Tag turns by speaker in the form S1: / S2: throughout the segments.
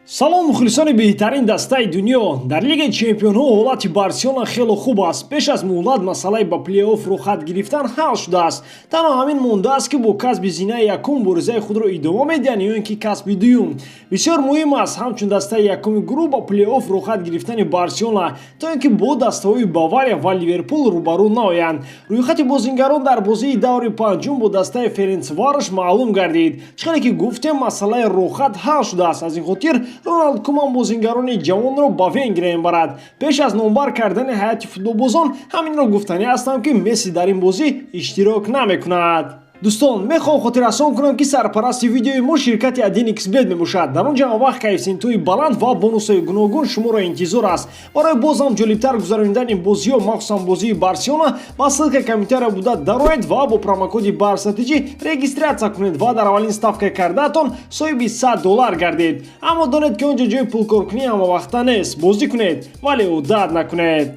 S1: салом мухлисони беҳтарин дастаи дунё. Дар Лигаи Чемпионҳо ҳолати Барселона хело хуб аст. Пеш аз муҳлат масъалаи ба плей-офф рухат гирифтан ҳал шудааст. Танҳо ҳамин мондааст ки бо касби зинаи якум боризаи худро идома медиҳанд ё ин ки касби дуюм. Бисёр муҳим аст ҳамчун дастаи якуми гурӯҳ ба плей-офф рухат гирифтани Барселона то ин ки бо дастаҳои Бавария ва Ливерпул рӯбарӯ наоянд. Рӯйхати бозингарон дар бозии даври панҷум бо дастаи ФЕРЕНСВАРОШ маълум гардид. Чӣ қадр ки гуфтем масъалаи рухат ҳал шудааст. Аз ин хотир Роналд КУМАН бозингарони ҷавонро ба Венгрия мебарад. Пеш аз номбар кардани ҳайати футболбозон ҳаминро гуфтанӣ ҳастам ки Месси дар ин бозӣ иштирок намекунад. дӯстон, мехоҳам хотиррасон кунам ки сарпарасти видеои мо ширкати Adin-XBet мебошад. дар он ҷамъ вақт коэффициентҳои баланд ва бонусҳои гуногун шуморо интизор аст. барои боз ҳам ҷолибтар гузарондани бозиҳо, махсусан бозии Барселона, ба ссилкаи комментария БУДА дароед ва бо промокоди барстратеҷӣ регистратсия кунед ва дар аввалин ставкаи кардаатон соҳиби $100 гардед. Аммо донед ки он ҷо ҷои пулкоркунӣ ҳамавақта нест. Бозӣ кунед, вале удат накунед.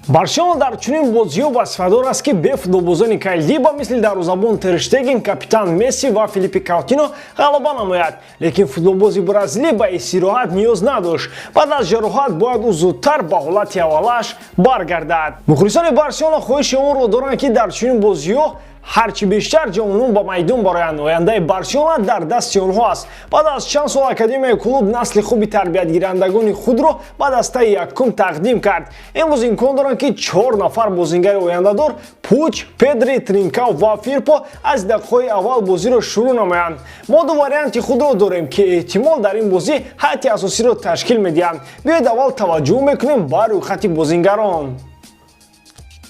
S1: Барселона дар чунин бозиҳо васфадор аст ки бе футболбозони калидиба мисли дарвозабон Тер Штеген, капитан Месси ва Филиппе Каутино ғалаба намояд. Лекин футболбози бразилӣ ба истироҳат ниёз надошт. баъд аз ҷароҳат бояд ӯ зудтар ба ҳолати аввалаш баргардад. мухлисони Барселона хоҳиши онро доранд ки дар чунин бозиҳо ҳарчи бештар ҷавонон ба майдон бароянд. Ояндаи Барселона дар дасти онҳо аст. баъд аз чанд сол академияи клуб насли хуби тарбиятгирандагони худро ба дастаи якум тақдим кард. Имрӯз имкон доранд ки 4 нафар бозингари ояндадор Пуч, Педри, Тринкау ва Фирпо аз дақиқаҳои аввал бозиро шурӯъ намоянд. Мо ду варианти худро дорем ки эҳтимол дар ин бозӣ ҳайати асосиро ташкил медиҳанд. биёед аввал таваҷҷӯҳ мекунем ба рӯйхати бозингарон.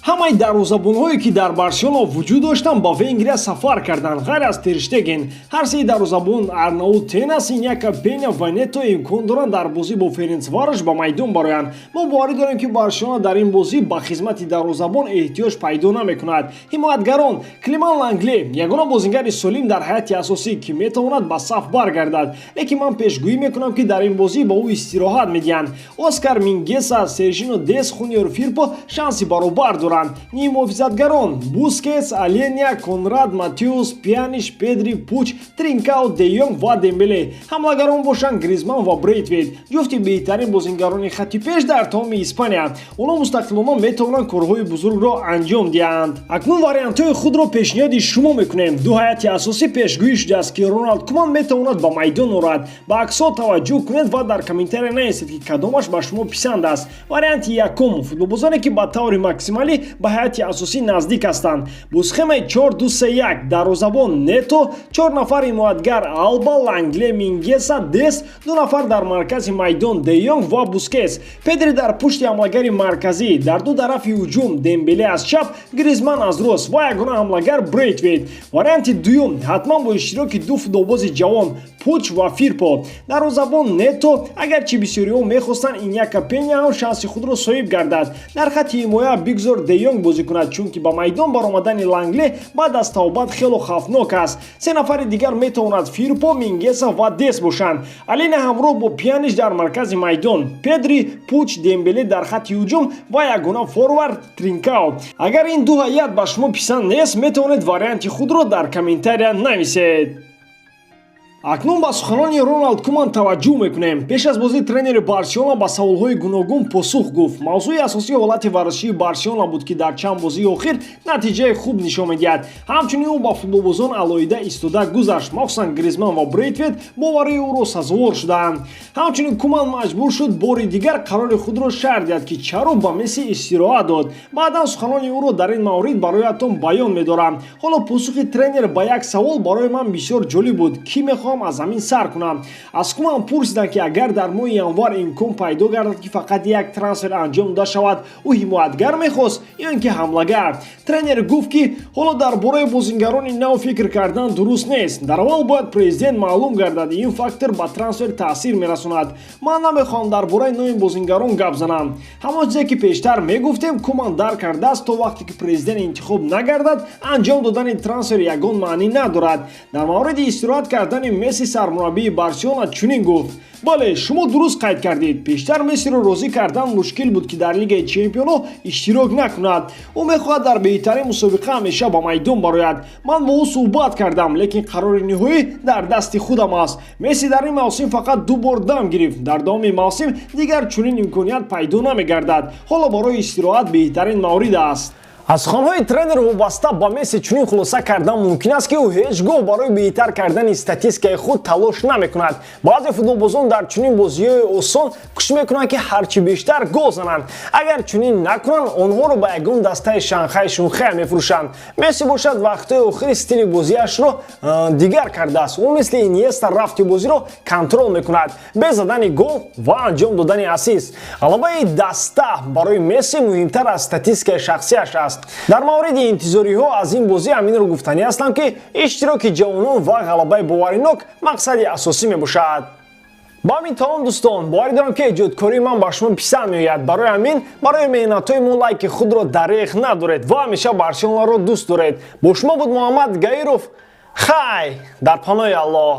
S1: ҳамаи дарвозабонҳое ки дар Барселона вуҷуд доштанд ба Венгрия сафар карданд. ғайр аз Тер Штеген, ҳар се дарвозабон Арнаут Тенас, Иньяка Пеня ва Нето имкон доранд дар бозӣ бо Ференсварош ба майдон бароянд. мо боварӣ дорем ки Барселона дар ин бозӣ ба хизмати дарвозабон эҳтиёҷ пайдо намекунад. ҳимоятгарон Клеман Лангле ягона бозингари солим дар ҳайати асосӣ ки метавонад ба саф баргардад. лекин ман пешгӯӣ мекунам ки дар ин бозӣ ба ӯ истироҳат медиҳанд. Оскар Мингеса, Сержино Дес, Хуниор Фирпо шанси баробар доранд. Нимуҳофизатгарон Бускетс, Аления, Конрад, Матеус, Пианиш, Педри, Пуч, Тринкау, Де Йонг ва Дембеле. ҳамлагарон бошанд Гризман ва Брейтвейт, ҷуфти беҳтарин бозингарони хатти пеш дар тамоми Испания. онҳо мустақилона метавонанд корҳои бузургро анҷом диҳанд. акнун вариантҳои худро пешниҳоди шумо мекунем. ду ҳайати асосӣ пешгӯӣ шудааст ки Роналд КУМАН метавонад ба майдон орад. ба аксҳо таваҷҷӯҳ кунед ва дар комментария нависед ки кадомаш ба шумо писанд аст. варианти якум футболбозоне ки ба таври максималӣ ба ҳайати асосӣ наздик ҳастанд. Бусхемаи 4-2-3-1 дарвозабон Нето, 4 нафар ҳимоятгар Алба, Лангле, Мингеса, Дес, 2 нафар дар маркази майдон Де Йонг ва Бускетс, Педри дар пушти ҳамлагари марказӣ, дар ду тарафи ҳуҷум Дембеле аз чап, Гризман аз рост ва ягона ҳамлагар Брейтвейт. варианти дуюм ҳатман бо иштироки ду футболбози ҷавон Пуч ва Фирпо. дарвозабон Нето, агарчи бисёриҳо мехостанд Иньяка Пеня ҳам шанси худро соҳиб гардад. дар хатти ҳимоя бигзор Де Йонг бозӣ кунад, чунки ба майдон баромадани Лангле баъд аз тавбат хело хавфнок аст. се нафари дигар метавонад Фирпо, Мингеса ва Дес бошанд. Алина ҳамроҳ бо Пианиш дар маркази майдон, Педри, Пуч, Дембеле дар хатти ҳуҷум ва ягона форвард Тринкау. агар ин ду ҳайят ба шумо писанд нест, метавонед варианти худро дар комментария нависед. акнун ба суханони Роналд КУМАН таваҷҷӯҳ мекунем. пеш аз бозӣ тренери Барселона ба саволҳои гуногун посух гуфт. мавзӯи асосии ҳолати варзишии Барселона буд ки дар чанд бозии охир натиҷаи хуб нишон медиҳад. ҳамчунин ӯ ба футболбозон алоҳида истода гузашт, махсусан Гризман ва Брейтвейт боварии ӯро сазовор шуданд. ҳамчунин КУМАН маҷбур шуд бори дигар қарори худро шаҳр диҳад ки чаро ба Месси истироҳат дод. баъдан суханони ӯро дар ин маврид бароятон баён медорам. ҳоло посухи тренер ба як савол барои ман бисёр ҷолиб буд. ки мехоҳам аз замин сар кунам. аз КУМАН пурсиданд ки агар дар моҳи январ имкон пайдо гардад ки фақат як трансфер анҷом дода шавад, ӯ ҳимоятгар мехост ё ин ки ҳамлагар. тренер гуфт ки ҳоло дар бораи бозингарони нав фикр кардан дуруст нест. дар аввал бояд президент маълум гардад. ин фактор ба трансфер таъсир мерасонад. ман намехоҳам дар бораи нови бозингарон гап занам. ҳамон чизе ки пештар мегуфтем КУМАН дарк кардааст то вақте ки президент интихоб нагардад анҷом додани трансфер ягон маънӣ надорад. дар мавриди истироҳат кардани Месси сармураббии Барселона чунин гуфт: бале, шумо дуруст қайд кардед. Пештар Мессиро розӣ кардан мушкил буд ки дар Лигаи Чемпионҳо иштирок накунад. Ӯ мехоҳад дар беҳтарин мусобиқа ҳамеша ба майдон барояд. Ман бо ӯ суҳбат кардам, лекин қарори ниҳоӣ дар дасти худам аст. Месси дар ин мавсим фақат 2 бор дам гирифт. Дар давоми мавсим дигар чунин имконият пайдо намегардад. Ҳоло барои истироҳат беҳтарин маврид аст. аз хонҳои тренер вобаста ба Месси чунин хулоса кардан мумкин аст ки ӯ ҳеҷ гоҳ барои беҳтар кардани статистикаи худ талош намекунад. баъзе футболбозон дар чунин бозиҳои осон кӯшиш мекунанд ки ҳарчи бештар гол зананд. агар чунин накунанд, онҳоро ба ягон дастаи шанхай шунхай мефурӯшанд. Месси бошад вақтҳои охири стили бозиашро дигар кардааст. ӯ мисли Иньеста рафти бозиро контрол мекунад бе задани гол ва анҷом додани ассист. ғалабаи даста барои Месси муҳимтар аз статистикаи шахсияш аст. дар мавриди интизориҳо аз ин бозӣ ҳаминро гуфтанӣ ҳастам ки иштироки ҷавонон ва ғалабаи боваринок мақсади асосӣ мебошад. ба ҳамин тамом дӯстон, боварӣ дорам ки эҷодкории ман ба шумо писанд меояд. барои ҳамин барои меҳнатҳои мо лайки худро дареғ надоред ва ҳамеша Барселонаро дӯст доред. бо шумо буд Муҳаммад Гаиров. хай дар паноҳи Аллоҳ.